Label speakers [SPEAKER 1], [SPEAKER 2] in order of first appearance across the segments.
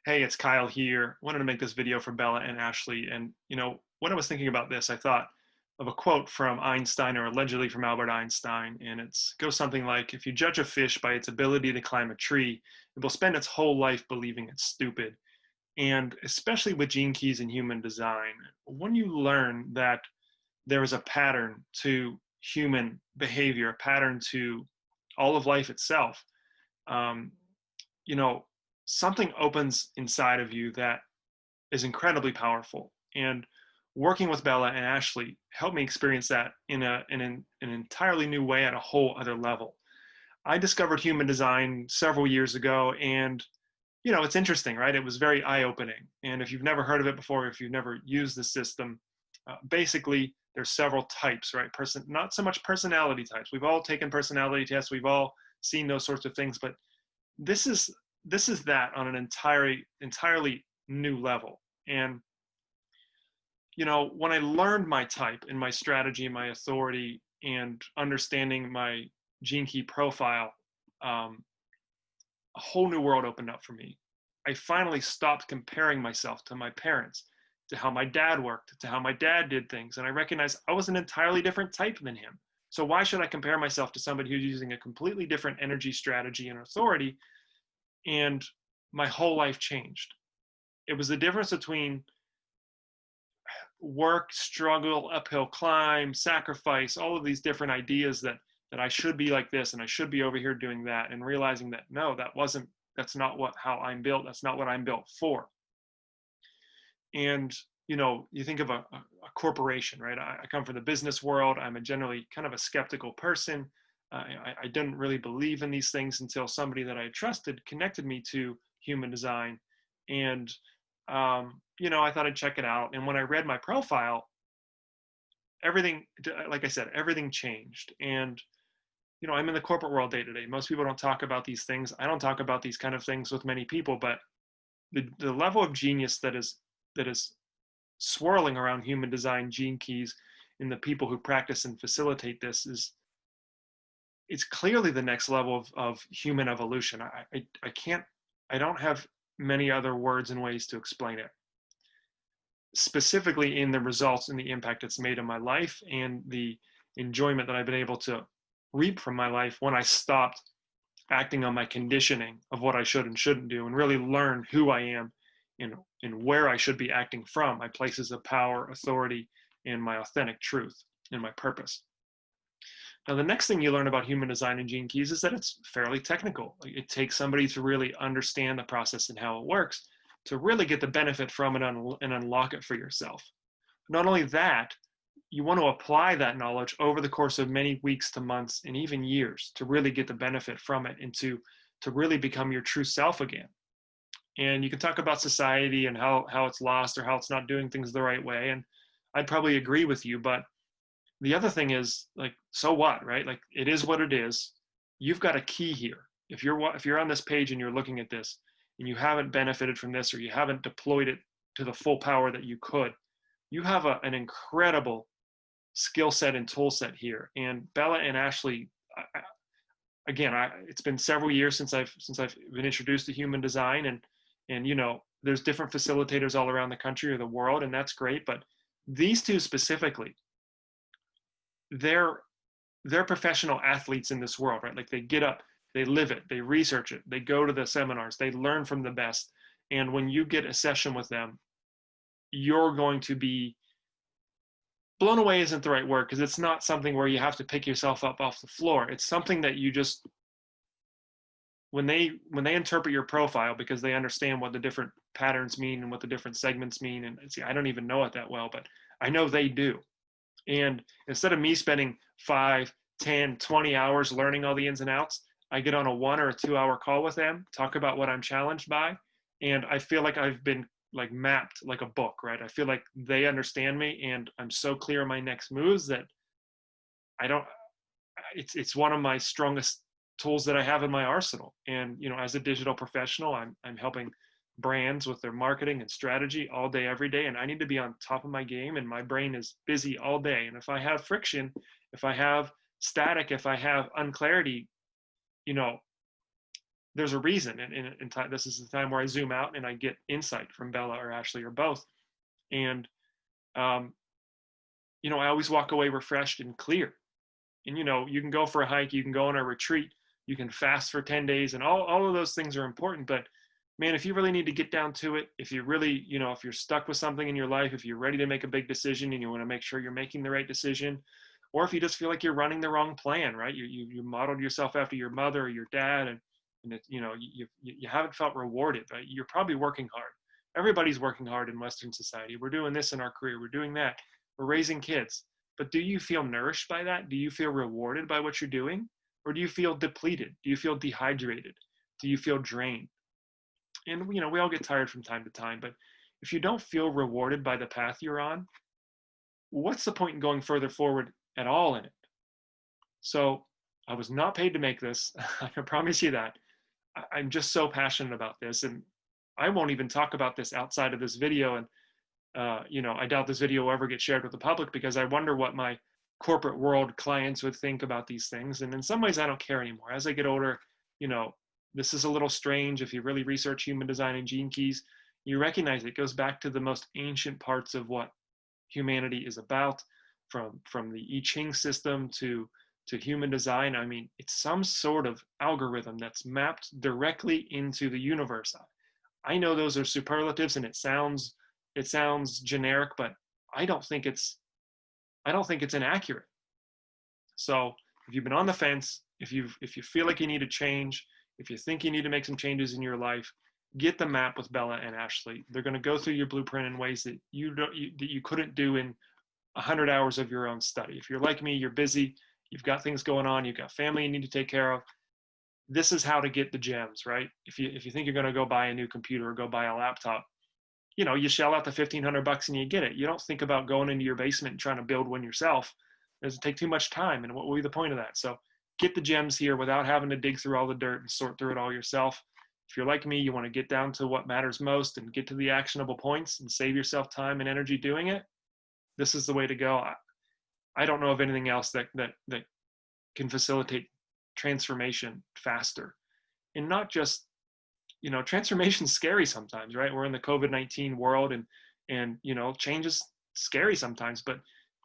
[SPEAKER 1] Hey, it's Kyle here. Wanted to make this video for Bella and Ashley. And, when I was thinking about this, I thought of a quote from Einstein, or allegedly from Albert Einstein. And it goes something like, if you judge a fish by its ability to climb a tree, it will spend its whole life believing it's stupid. And especially with gene keys and human design, when you learn that there is a pattern to human behavior, a pattern to all of life itself, um, you know, something opens inside of you that is incredibly powerful. And working with Bella and Ashley helped me experience that in an entirely new way at a whole other level. I discovered human design several years ago, and it's interesting, right? It was very eye-opening. And if you've never heard of it before, if you've never used the system, basically there's several types, right? Not so much personality types. We've all taken personality tests. We've all seen those sorts of things, but this is this is that on an entirely new level. And when I learned my type and my strategy and my authority and understanding my gene key profile, um, a whole new world opened up for me. I finally stopped comparing myself to my parents, to how my dad worked, to how my dad did things, and I recognized I was an entirely different type than him. So why should I compare myself to somebody who's using a completely different energy, strategy, and authority? And my whole life changed. It was the difference between work, struggle, uphill climb, sacrifice, all of these different ideas that I should be like this and I should be over here doing that, and realizing that no, that's not how I'm built. That's not what I'm built for. And you think of a corporation, right? I come from the business world. I'm a generally kind of a skeptical person. I didn't really believe in these things until somebody that I trusted connected me to human design. And, I thought I'd check it out. And when I read my profile, everything, like I said, everything changed. And, I'm in the corporate world day to day. Most people don't talk about these things. I don't talk about these kind of things with many people, but the level of genius that is swirling around human design gene keys in the people who practice and facilitate this it's clearly the next level of human evolution. I can't, I don't have many other words and ways to explain it. Specifically in the results and the impact it's made on my life and the enjoyment that I've been able to reap from my life when I stopped acting on my conditioning of what I should and shouldn't do, and really learn who I am and where I should be acting from, my places of power, authority, and my authentic truth and my purpose. Now, the next thing you learn about human design and gene keys is that it's fairly technical. It takes somebody to really understand the process and how it works to really get the benefit from it and unlock it for yourself. Not only that, you want to apply that knowledge over the course of many weeks to months and even years to really get the benefit from it and to really become your true self again. And you can talk about society and how it's lost or how it's not doing things the right way. And I'd probably agree with you, but the other thing is, like, so what, right? Like, it is what it is. You've got a key here. If you're on this page and you're looking at this and you haven't benefited from this, or you haven't deployed it to the full power that you could, you have an incredible skill set and tool set here. And Bella and Ashley, again, it's been several years since I've been introduced to human design, and there's different facilitators all around the country or the world, and that's great. But these two specifically, they're professional athletes in this world, right? Like, they get up, they live it, they research it, they go to the seminars, they learn from the best. And when you get a session with them, you're going to be blown away, isn't the right word, because it's not something where you have to pick yourself up off the floor. It's something that you just, when they interpret your profile, because they understand what the different patterns mean and what the different segments mean. And see, I don't even know it that well, but I know they do. And instead of me spending 5, 10, 20 hours learning all the ins and outs, I get on a 1 or a 2 hour call with them, talk about what I'm challenged by, and I feel like I've been, like, mapped like a book, right? I feel like they understand me, and I'm so clear on my next moves that I don't. It's one of my strongest tools that I have in my arsenal. And as a digital professional, I'm helping brands with their marketing and strategy all day, every day. And I need to be on top of my game, and my brain is busy all day. And if I have friction, if I have static, if I have unclarity, you know, there's a reason. And in time, this is the time where I zoom out and I get insight from Bella or Ashley or both. And, um, I always walk away refreshed and clear. And, you can go for a hike, you can go on a retreat, you can fast for 10 days, and all of those things are important. But man, if you really need to get down to it, if you really, if you're stuck with something in your life, if you're ready to make a big decision and you want to make sure you're making the right decision, or if you just feel like you're running the wrong plan, right? You modeled yourself after your mother or your dad, and you haven't felt rewarded, right? You're probably working hard. Everybody's working hard in Western society. We're doing this in our career. We're doing that. We're raising kids. But do you feel nourished by that? Do you feel rewarded by what you're doing? Or do you feel depleted? Do you feel dehydrated? Do you feel drained? And we all get tired from time to time, but if you don't feel rewarded by the path you're on, what's the point in going further forward at all in it? So I was not paid to make this. I can promise you that. I'm just so passionate about this, and I won't even talk about this outside of this video. And I doubt this video will ever get shared with the public because I wonder what my corporate world clients would think about these things. And in some ways, I don't care anymore. As I get older, this is a little strange. If you really research human design and gene keys, you recognize it goes back to the most ancient parts of what humanity is about, from the I Ching system to human design. I mean, it's some sort of algorithm that's mapped directly into the universe. I know those are superlatives and it sounds generic, but I don't think it's inaccurate. So if you've been on the fence, if you feel like you need to change, if you think you need to make some changes in your life, get the map with Bella and Ashley. They're going to go through your blueprint in ways that you couldn't do in 100 hours of your own study. If you're like me, you're busy, you've got things going on, you've got family you need to take care of. This is how to get the gems, right? If you think you're going to go buy a new computer or go buy a laptop, you shell out the $1,500 and you get it. You don't think about going into your basement and trying to build one yourself. It doesn't take too much time. And what will be the point of that? So get the gems here without having to dig through all the dirt and sort through it all yourself. If you're like me, you want to get down to what matters most and get to the actionable points and save yourself time and energy doing it. This is the way to go. I don't know of anything else that can facilitate transformation faster. And not just, transformation's scary sometimes, right? We're in the COVID-19 world and change is scary sometimes, but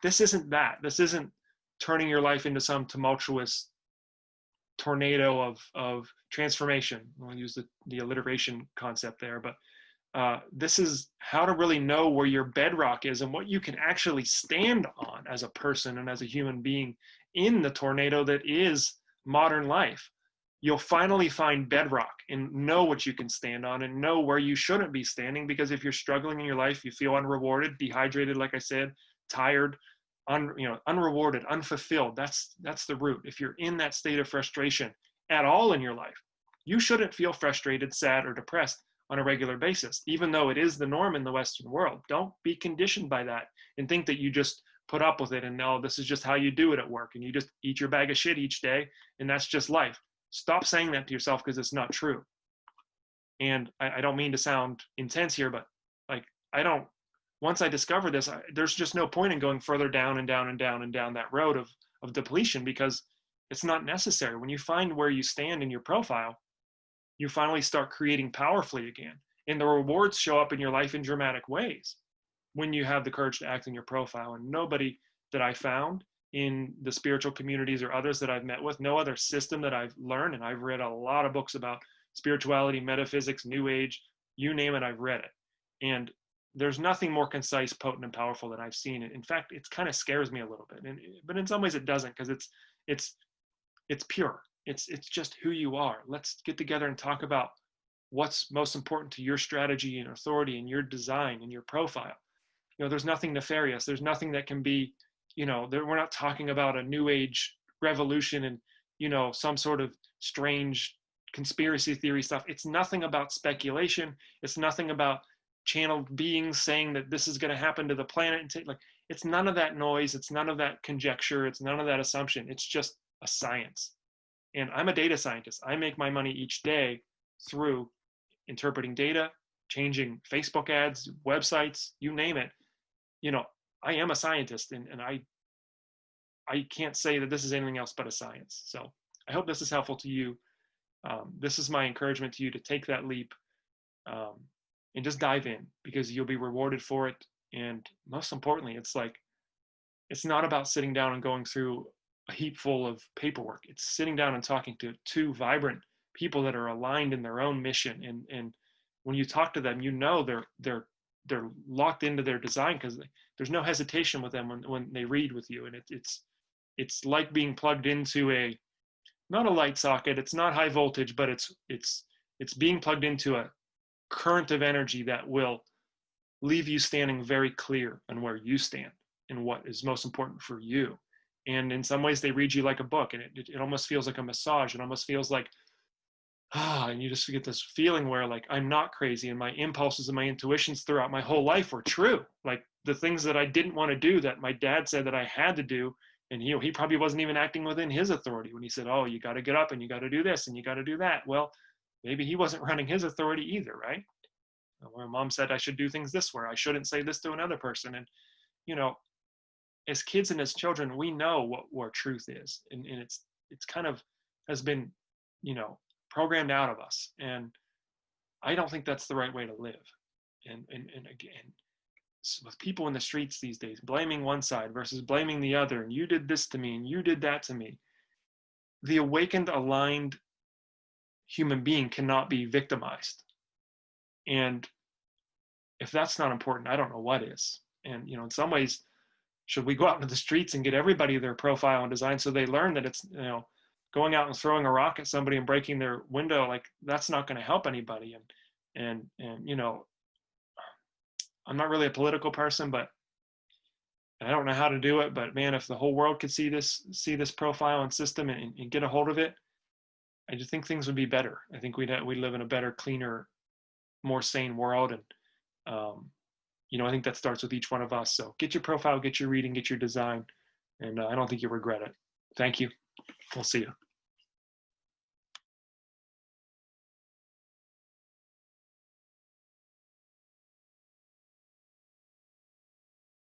[SPEAKER 1] this isn't that. This isn't turning your life into some tumultuous tornado of transformation. I'll use the alliteration concept there, but this is how to really know where your bedrock is and what you can actually stand on as a person and as a human being in the tornado that is modern life. You'll finally find bedrock and know what you can stand on and know where you shouldn't be standing, because if you're struggling in your life, you feel unrewarded, dehydrated, like I said, tired, unrewarded, unfulfilled. That's the root. If you're in that state of frustration at all in your life, you shouldn't feel frustrated, sad, or depressed on a regular basis, even though it is the norm in the Western world. Don't be conditioned by that and think that you just put up with it and no, this is just how you do it at work and you just eat your bag of shit each day and that's just life. Stop saying that to yourself because it's not true. And I don't mean to sound intense here, but once I discovered this, there's just no point in going further down and down and down and down that road of depletion, because it's not necessary. When you find where you stand in your profile, you finally start creating powerfully again. And the rewards show up in your life in dramatic ways when you have the courage to act in your profile. And nobody that I found in the spiritual communities or others that I've met with, no other system that I've learned, and I've read a lot of books about spirituality, metaphysics, new age, you name it, I've read it. And there's nothing more concise, potent, and powerful than I've seen. In fact, it kind of scares me a little bit, but in some ways it doesn't, because it's pure. It's just who you are. Let's get together and talk about what's most important to your strategy and authority and your design and your profile. There's nothing nefarious. There's nothing that can be, we're not talking about a new age revolution and, some sort of strange conspiracy theory stuff. It's nothing about speculation. It's nothing about channeled beings saying that this is going to happen to the planet. And it's none of that noise. It's none of that conjecture. It's none of that assumption. It's just a science. And I'm a data scientist. I make my money each day through interpreting data, changing Facebook ads, websites, you name it. I am a scientist, and I can't say that this is anything else but a science. So I hope this is helpful to you. This is my encouragement to you to take that leap, um, and just dive in, because you'll be rewarded for it. And most importantly, it's not about sitting down and going through a heap full of paperwork. It's sitting down and talking to two vibrant people that are aligned in their own mission. And when you talk to them, they're locked into their design, because there's no hesitation with them when they read with you. And it's like being plugged into a, not a light socket. It's not high voltage, but it's being plugged into a current of energy that will leave you standing very clear on where you stand and what is most important for you. And in some ways, they read you like a book, and it almost feels like a massage. It almost feels like, and you just get this feeling where, like, I'm not crazy, and my impulses and my intuitions throughout my whole life were true. Like the things that I didn't want to do that my dad said that I had to do, and he probably wasn't even acting within his authority when he said, oh, you got to get up and you got to do this and you got to do that. Well, maybe he wasn't running his authority either, right? Where mom said I should do things this way, I shouldn't say this to another person. And you know, as kids and as children, we know what truth is, and it's kind of has been, you know, programmed out of us. And I don't think that's the right way to live. And again, with people in the streets these days, blaming one side versus blaming the other, and you did this to me and you did that to me. The awakened, aligned human being cannot be victimized. And if that's not important, I don't know what is. And you know, in some ways, should we go out into the streets and get everybody their profile and design, so they learn that it's, you know, going out and throwing a rock at somebody and breaking their window, like, that's not going to help anybody. And you know, I'm not really a political person, but I don't know how to do it. But man, if the whole world could see this profile and system, and get a hold of it, I just think things would be better. I think we'd live in a better, cleaner, more sane world. And you know, I think that starts with each one of us. So get your profile, get your reading, get your design, and I don't think you'll regret it. Thank you. We'll see you.